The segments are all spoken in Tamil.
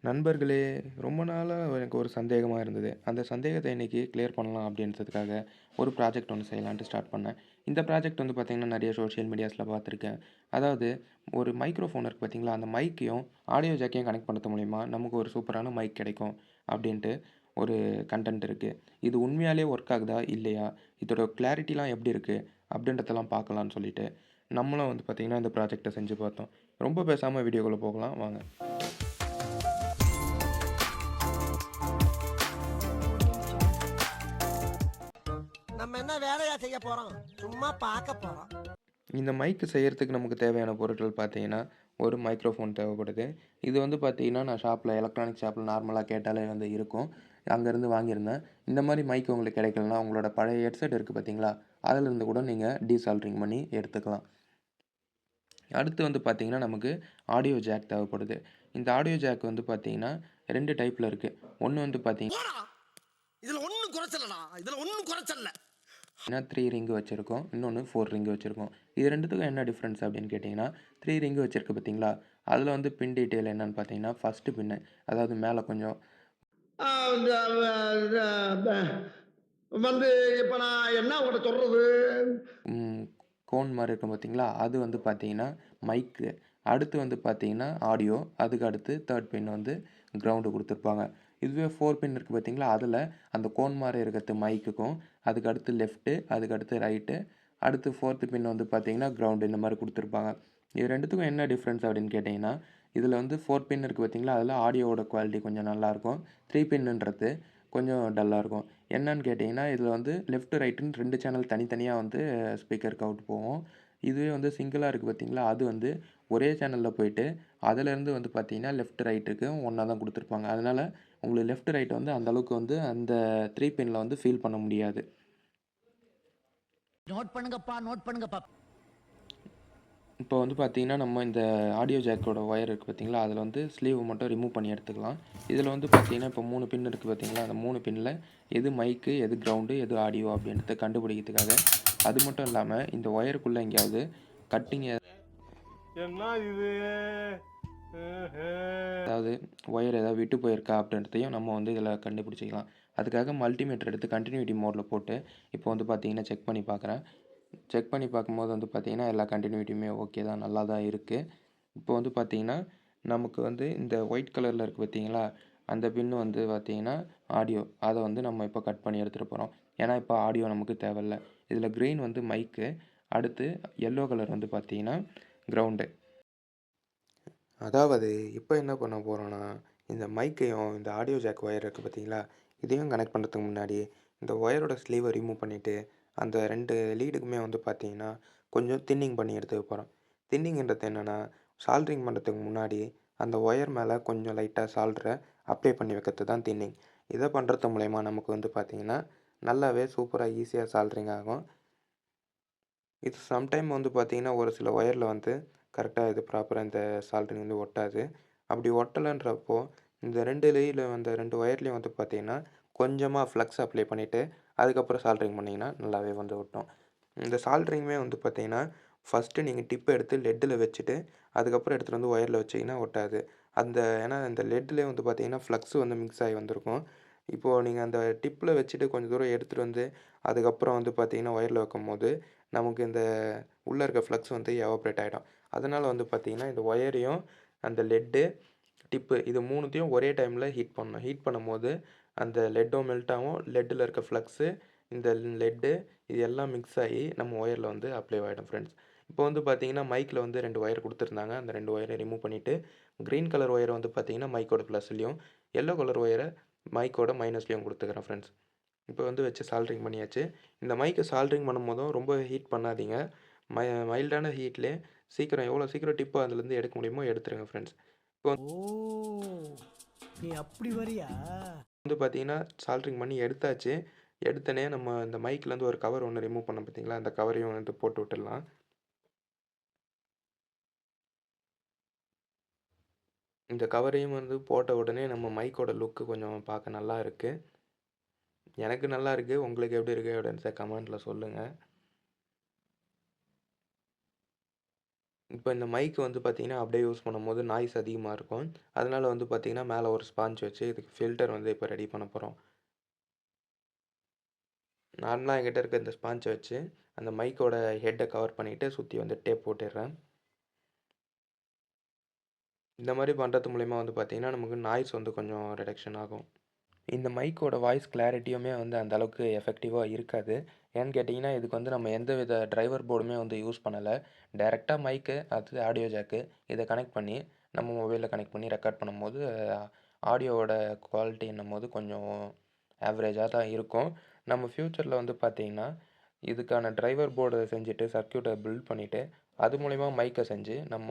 நண்பர்களே, ரொம்ப நாளா எனக்கு ஒரு சந்தேகமா இருந்தது. அந்த சந்தேகத்த இன்னைக்கு கிளியர் பண்ணலாம் அப்படின்றதுக்காக, ஒரு ப்ராஜெக்ட் ஒண்ணு செய்யலான்ட்டு ஸ்டார்ட் பண்ணேன். இந்த ப்ராஜெக்ட் வந்து பார்த்தீங்கன்னா, நெறைய சோசியல் மீடியாஸ்ல பார்த்துருக்கேன். அதாவது ஒரு மைக்ரோஃபோன் இருக்கு பார்த்தீங்களா, அந்த மைக்கையும், ஆடியோ ஜாக்கையும் கனெக்ட் பண்றது மூலியமா, நமக்கு ஒரு சூப்பரான மைக் கிடைக்கும் அப்படின்ட்டு ஒரு கன்டென்ட் இருக்கு. இது உண்மையாலே ஒர்க் ஆகுதா? இல்லையா? இதோட கிளாரிட்டிலாம் எப்படி இருக்கு? அப்படின்றதெல்லாம் பார்க்கலான்னு சொல்லிட்டு, நம்மளும் வந்து பார்த்தீங்கன்னா, இந்த ப்ராஜெக்ட்ட செஞ்சு பார்த்தோம். ரொம்ப பேசாம வீடியோக்குள்ள போகலாம் வாங்க. நம்ம என்ன வேலையா செய்ய போறோம்? சும்மா பார்க்க போறோம். இந்த மைக்கு செய்யறதுக்கு நமக்கு தேவையான பொருட்கள் பார்த்தீங்கன்னா, ஒரு மைக்ரோஃபோன் தேவைப்படுது. இது வந்து பார்த்தீங்கன்னா, நான் எலக்ட்ரானிக் ஷாப்ல நார்மலா கேட்டாலே வந்து இருக்கும். அங்கேருந்து வாங்கியிருந்தேன். இந்த மாரி மைக் உங்களுக்கு கிடைக்கலனா, உங்களோட பழைய ஹெட்செட் இருக்கு பார்த்தீங்களா, அதிலிருந்து கூட நீங்க டீசால்டரிங் பண்ணி எடுத்துக்கலாம். அடுத்து வந்து பார்த்தீங்கன்னா, நமக்கு ஆடியோ ஜாக் தேவைப்படுது. இந்த ஆடியோ ஜாக் வந்து பார்த்தீங்கன்னா, 2 டைப்ல இருக்கு. ஒண்ணு வந்து பார்த்தீங்கன்னா போடா! இதுல ஒண்ணும் குறைச்சலடா. இதுல ஒண்ணும் குறைச்சல்ல. 3 ரிங் வச்சிருக்கோம். இன்னொன்னு 4 ரிங் வச்சிருக்கோம். இது 2த்துக்கும் என்ன டிஃபரன்ஸ் அப்படின்னு கேட்டீங்கன்னா, 3 ரிங் வச்சிருக்கு பார்த்தீங்களா, அதில வந்து பின் டீட்டெயில் என்னன்னு பார்த்தீங்கன்னா, ஃபர்ஸ்ட்டு பின்னு அதாவது மேல கொஞ்சம் ஆ இந்த வ ப வந்து இப்ப நான் என்ன உங்கட்ட சொல்றது? ம் கோன் மாரி இருக்கும் பார்த்தீங்களா, அது வந்து பார்த்தீங்கன்னா மைக்கு. அடுத்து வந்து பார்த்தீங்கன்னா ஆடியோ. அதுக்கு அடுத்து 3 பின் வந்து கிரவுண்டு குடுத்துருப்பாங்க. இதுவே 4 பின் இருக்கு பார்த்தீங்களா, அதில அந்த கோன் மாரி இருக்கிறது மைக்குக்கும், அதுக்கு அடுத்து லெஃப்ட்டு, அதுக்கு அடுத்து ரைட்டு, அடுத்து 4த் பின் வந்து பார்த்தீங்கன்னா கிரவுண்டு இந்த மாரி குடுத்துருப்பாங்க. இது 2த்துக்கும் என்ன டிஃப்ரென்ஸ் அப்படின்னு கேட்டீங்கன்னா, இதில வந்து 4 பின் இருக்கு பார்த்தீங்களா, அதில ஆடியோவோட குவாலிட்டி கொஞ்சம் நல்லாயிருக்கும். 3 பின்னுன்றது கொஞ்சம் டல்லா இருக்கும். என்னன்னு கேட்டீங்கன்னா, இதில வந்து லெஃப்ட், ரைட்டுன்னு 2 சேனல் தனித்தனியா வந்து ஸ்பீக்கருக்கு அவுட் போகும். இதுவே வந்து சிங்கிளா இருக்கு பார்த்தீங்களா, அது வந்து ஒரே சேனல்ல போயிட்டு, அதிலேருந்து வந்து பார்த்தீங்கன்னா, லெஃப்ட், ரைட்டுக்கு ஒண்ணா தான் குடுத்துருப்பாங்க. அதனால உங்களுக்கு லெஃப்ட், ரைட் வந்து அந்த அளவுக்கு வந்து அந்த 3 பின்ல வந்து ஃபீல் பண்ண முடியாது. நோட் பண்ணுங்கப்பா, நோட் பண்ணுங்கப்பா. இப்போ வந்து பார்த்தீங்கன்னா, நம்ம இந்த ஆடியோ ஜாக்கோட ஒயர் இருக்கு பார்த்தீங்களா, அதில வந்து ஸ்லீவ் மட்டும் ரிமூவ் பண்ணி எடுத்துக்கலாம். இதில வந்து பார்த்தீங்கன்னா, இப்போ 3 பின் இருக்கு பார்த்தீங்களா, அந்த 3 பின்ல எது மைக்கு, எது கிரவுண்டு, எது ஆடியோ அப்படின்றத கண்டுபிடிக்கிறதுக்காக, அது மட்டும் இல்லாம இந்த ஒயருக்குள்ள எங்கேயாவது கட்டிங் என்ன இது? ஏதாவது ஒயர் ஏதாவது விட்டு போயிருக்கா அப்படின்றதையும் நம்ம வந்து இதில கண்டுபிடிச்சிக்கலாம். அதுக்காக மல்டிமீட்டர் எடுத்து கன்டினியூட்டி மோட்ல போட்டு, இப்போ வந்து பார்த்தீங்கன்னா, செக் பண்ணி பார்க்குறேன். செக் பண்ணி பார்க்கும்போது வந்து பார்த்தீங்கன்னா, எல்லா கன்டினியூட்டியுமே ஓகே தான். நல்லா தான் இருக்கு. இப்போ வந்து பார்த்தீங்கன்னா, நமக்கு வந்து இந்த ஒயிட் கலர்ல இருக்கு பார்த்தீங்களா, அந்த பின் வந்து பார்த்தீங்கன்னா, ஆடியோ. அத வந்து நம்ம இப்போ கட் பண்ணி எடுத்துட்டு போறோம். ஏன்னா, இப்போ ஆடியோ நமக்கு தேவையில்ல. இதில கிரீன் வந்து மைக்கு, அடுத்து எல்லோ கலர் வந்து பார்த்தீங்கன்னா, கிரவுண்டு. அதாவது இப்போ என்ன பண்ண போறோம்னா, இந்த மைக்கையும், இந்த ஆடியோ ஜாக் ஒயர் இருக்கு பார்த்தீங்களா, இதையும் கனெக்ட் பண்ணுறதுக்கு முன்னாடி, இந்த ஒயரோட ஸ்லீவ ரிமூவ் பண்ணிட்டு, அந்த 2 லீடுக்குமே வந்து பார்த்தீங்கன்னா, கொஞ்சம் தின்னிங் பண்ணி எடுத்துக்க போறோம். தின்னிங்ன்றது என்னன்னா, சால்டரிங் பண்ணுறதுக்கு முன்னாடி, அந்த ஒயர் மேல கொஞ்சம் லைட்டா சால்டர அப்ளை பண்ணி வைக்கிறது தான் தின்னிங். இத பண்றது மூலியமா நமக்கு வந்து பார்த்தீங்கன்னா, நல்லாவே சூப்பரா ஈஸியா சால்டரிங் ஆகும். இது சம்டைம் வந்து பார்த்தீங்கன்னா, ஒரு சில ஒயர்ல வந்து கரெக்ட்டா இது ப்ராப்பரா இந்த சால்டரிங் வந்து ஒட்டாது. அப்படி ஒட்டலன்றப்போ, இந்த 2லயும் அந்த 2 ஒயர்லயும் வந்து பார்த்தீங்கன்னா, கொஞ்சமா ஃப்ளக்ஸ் அப்ளை பண்ணிட்டு, அதுக்கப்புறம் சால்டரிங் பண்ணீங்கன்னா, நல்லாவே வந்து ஒட்டும். இந்த சால்டரிங்குமே வந்து பார்த்தீங்கன்னா, ஃபர்ஸ்ட்டு நீங்க டிப் எடுத்து லெட்டுல வச்சுட்டு, அதுக்கப்புறம் எடுத்துட்டு வந்து ஒயர்ல வச்சீங்கன்னா ஒட்டாது. ஏன்னா இந்த லெட்லயே வந்து பார்த்தீங்கன்னா, ஃப்ளக்ஸ் வந்து மிக்ஸ் ஆகி வந்திருக்கும். இப்போ நீங்க அந்த டிப்ல வச்சுட்டு கொஞ்சம் தூரம் எடுத்துட்டு வந்து, அதுக்கப்புறம் வந்து பார்த்தீங்கன்னா, ஒயர்ல வைக்கும்போது, நமக்கு இந்த உள்ள இருக்க ஃப்ளக்ஸ் வந்து எவாப்ரேட் ஆயிடும். அதனால வந்து பார்த்தீங்கன்னா, இந்த ஒயரையும், அந்த லெட்டு, டிப்பு இது 3த்தையும் ஒரே டைம்ல ஹீட் பண்ணணும். ஹீட் பண்ணும்போது, அந்த லெட்டும் மெல்ட் ஆகும். லெட்டுல இருக்க ஃப்ளக்ஸு, இந்த லெட்டு இது எல்லாம் மிக்ஸ் ஆயி நம்ம ஒயர்ல வந்து அப்ளை ஆயிடும் ஃப்ரெண்ட்ஸ். இப்போ வந்து பார்த்தீங்கன்னா, மைக்ல வந்து 2 ஒயர் குடுத்துருந்தாங்க. அந்த 2 ஒயர ரிமூவ் பண்ணிட்டு, கிரீன் கலர் ஒயர வந்து பார்த்தீங்கன்னா, மைக்கோட ப்ளஸ்லயும், எல்லோ கலர் ஒயர மைக்கோட மைனஸ்லயும் குடுத்துக்கிறேன் ஃப்ரெண்ட்ஸ். இப்போ வந்து வச்சு சால்டரிங் பண்ணியாச்சு. இந்த மைக்க சால்டரிங் பண்ணும்போதும் ரொம்ப ஹீட் பண்ணாதீங்க. மைல்டான ஹீட்லயே சீக்கிரம் எவ்வளோ சீக்கிரம் டிப்ப அதுலேருந்து எடுக்க முடியுமோ எடுத்துருங்க ஃப்ரெண்ட்ஸ். இப்போ ஓ! நீ அப்படி வரியா? வந்து பார்த்தீங்கன்னா, சால்டரிங் பண்ணி எடுத்தாச்சு. எடுத்தோனே நம்ம இந்த மைக்லேருந்து ஒரு கவர் ஒண்ணு ரிமூவ் பண்ணோம் பார்த்தீங்களா, அந்த கவரையும் வந்து போட்டு விட்டுடலாம். இந்த கவரையும் வந்து போட்ட உடனே நம்ம மைக்கோட லுக்கு கொஞ்சம் பார்க்க நல்லா இருக்கு. எனக்கு நல்லா இருக்கு. உங்களுக்கு எப்படி இருக்கு அப்படின்றத கமெண்ட்ல சொல்லுங்க. இப்போ இந்த மைக் வந்து பார்த்தீங்கன்னா, அப்படியே யூஸ் பண்ணும்போது நாய்ஸ் அதிகமா இருக்கும். அதனால வந்து பார்த்தீங்கன்னா, மேல ஒரு ஸ்பாஞ்ச் வச்சு இதுக்கு ஃபில்டர் வந்து இப்போ ரெடி பண்ண போறோம். நார்மலா என்கிட்ட இருக்க இந்த ஸ்பாஞ்ச வச்சு, அந்த மைக்கோட ஹெட்ட கவர் பண்ணிட்டு சுத்தி வந்து டேப் போட்டுடுறேன். இந்த மாரி பண்றது மூலியமா வந்து பார்த்தீங்கன்னா, நமக்கு நாய்ஸ் வந்து கொஞ்சம் ரிடக்ஷன் ஆகும். இந்த மைக்கோட வாய்ஸ் கிளாரிட்டியுமே வந்து அந்த அளவுக்கு எஃபெக்டிவா இருக்காது. ஏன்னு கேட்டிங்கன்னா, இதுக்கு வந்து நம்ம எந்தவித டிரைவர் போர்டுமே வந்து யூஸ் பண்ணல. டைரக்ட்டா மைக்கு, அடுத்தது ஆடியோ ஜாக்கு இத கனெக்ட் பண்ணி, நம்ம மொபைல்ல கனெக்ட் பண்ணி ரெக்கார்ட் பண்ணும்போது, ஆடியோவோட குவாலிட்டின்னும்போது கொஞ்சம் ஆவரேஜா தான் இருக்கும். நம்ம ஃப்யூச்சர்ல வந்து பார்த்தீங்கன்னா, இதுக்கான டிரைவர் போர்ட செஞ்சுட்டு, சர்க்யூட்ட பில்ட் பண்ணிட்டு, அது மூலியமா மைக்க செஞ்சு, நம்ம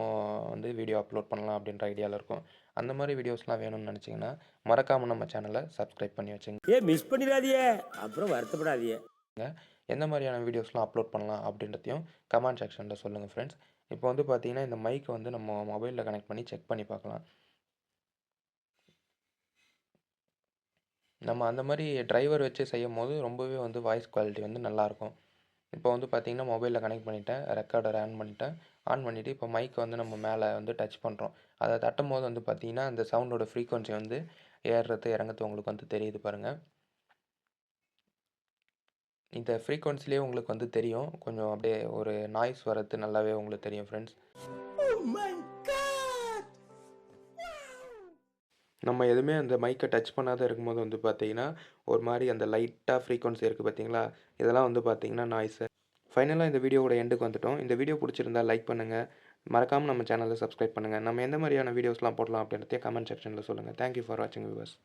வந்து வீடியோ அப்லோட் பண்ணலாம் அப்படின்ற ஐடியால இருக்கோம். அந்த மாரி வீடியோஸ்லாம் வேணும்னு நெனச்சீங்கன்னா, மறக்காம நம்ம சேனல சப்ஸ்கிரைப் பண்ணி வச்சுங்க. மிஸ் பண்ணிடாதீங்க. அப்புறம் வருத்தப்படாதீங்க. எந்த மாரியான வீடியோஸ்லாம் அப்லோட் பண்ணலாம் அப்படின்றதையும் கமெண்ட் செக்ஷன்ல சொல்லுங்க ஃப்ரெண்ட்ஸ். இப்போ வந்து பார்த்தீங்கன்னா, இந்த மைக்க வந்து நம்ம மொபைல்ல கனெக்ட் பண்ணி செக் பண்ணி பார்க்கலாம். நம்ம அந்த மாரி டிரைவர் வச்சு செய்யும்போது ரொம்பவே வந்து வாய்ஸ் குவாலிட்டி வந்து நல்லாயிருக்கும். இப்போ வந்து பார்த்தீங்கன்னா, மொபைல்ல கனெக்ட் பண்ணிட்டேன். ரெக்கார்டர் ஆன் பண்ணிட்டேன். ஆன் பண்ணிட்டு இப்போ மைக்க வந்து நம்ம மேல வந்து டச் பண்றோம். அத தட்டும்போது வந்து பார்த்தீங்கன்னா, அந்த சவுண்டோட ஃப்ரீக்வன்சி வந்து ஏறுறது, இறங்குறது உங்களுக்கு வந்து தெரியுது பாருங்க. இந்த ஃப்ரீக்வன்சிலயே உங்களுக்கு வந்து தெரியும். கொஞ்சம் அப்படியே ஒரு நாய்ஸ் வரது நல்லாவே உங்களுக்கு தெரியும் ஃப்ரெண்ட்ஸ். நம்ம எதுவுமே அந்த மைக்க டச் பண்ணாத இருக்கும்போது வந்து பார்த்தீங்கன்னா, ஒரு மாரி அந்த லைட்டா ஃப்ரீக்வன்சி இருக்கு பார்த்தீங்களா? இதெல்லாம் வந்து பார்த்தீங்கன்னா நாய்ஸு. ஃபைனலா இந்த வீடியோவோட எண்டுக்கு வந்துட்டோம். இந்த வீடியோ புடிச்சிருந்தா லைக் பண்ணுங்க. மறக்காம நம்ம சேனல சப்ஸ்கிரைப் பண்ணுங்க. நம்ம எந்த மாரியான வீடியோஸ்லாம் போடலாம் அப்படின்றதையும் கமெண்ட் செக்ஷன்ல சொல்லுங்க. தேங்க் யூ ஃபார் வாட்சிங் வியூவர்ஸ்.